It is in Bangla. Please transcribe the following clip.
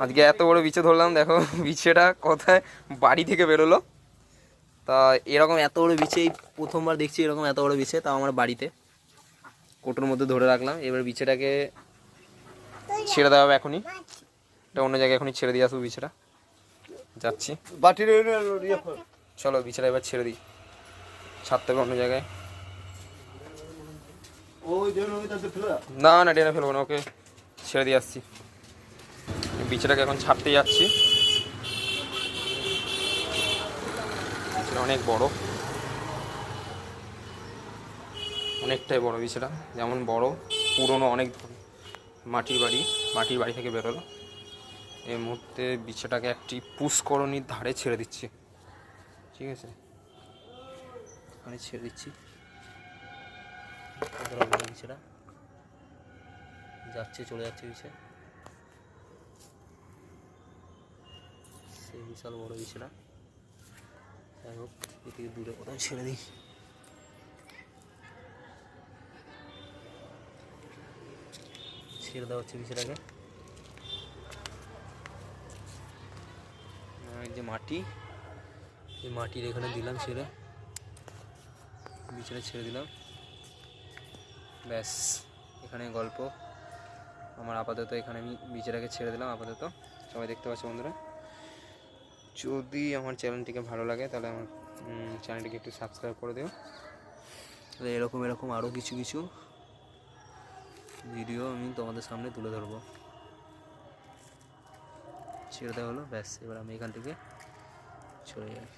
আজকে এত বড় বিছে ধরলাম, দেখো বিছেটা কোথায় বাড়ি থেকে বেরোলো। তা এরকম এত বড় বিছে এই প্রথমবার দেখছি, এরকম এত বড় বিছে, তাও আমার বাড়িতে কোটোর মধ্যে ধরে রাখলাম। এবার বিছেটাকে ছেড়ে দেওয়া হবে এখনই, এটা অন্য জায়গায় এখনই ছেড়ে দিয়ে আসবো বিছেটা। যাচ্ছি, চলো বিছেটা এবার ছেড়ে দিই, ছাড়তে হবে অন্য জায়গায়। না না ডেনে ফেলবো না, ওকে ছেড়ে দিয়ে আসছি। বিছেটাকে এখন ছাড়তে যাচ্ছি। অনেক বড়, অনেকটাই বড় বিছেটা, যেমন বড় পুরনো অনেক মাটির বাড়ি থেকে বেরোলো। এই মুহূর্তে বিছেটাকে একটি পুষ্করণীর ধারে ছেড়ে দিচ্ছি, ঠিক আছে? এখানে ছেড়ে দিচ্ছি, বিছেটা যাচ্ছে, চলে যাচ্ছে বিছে, সেই বিশাল বড় বিছেটা। যাই হোক, এদিকে দূরে কোথাও ছেড়ে দিই। ছেড়ে দেওয়া হচ্ছে বিছেটাকে। যে মাটি, এই মাটির এখানে দিলাম ছেড়ে, বিছানা ছেড়ে দিলাম, ব্যাস এখানে গল্প আমার। আপাতত এখানে আমি বিছানাকে ছেড়ে দিলাম আপাতত। সবাই দেখতে পাচ্ছ বন্ধুরা, যদি আমার চ্যানেলটিকে ভালো লাগে তাহলে আমার চ্যানেলটিকে একটু সাবস্ক্রাইব করে দিও। তাহলে এরকম আরও কিছু ভিডিও আমি তোমাদের সামনে তুলে ধরবো। ছেড়ে দেওয়া হলো, ব্যাস এবার আমি এখান থেকে চলে যাই।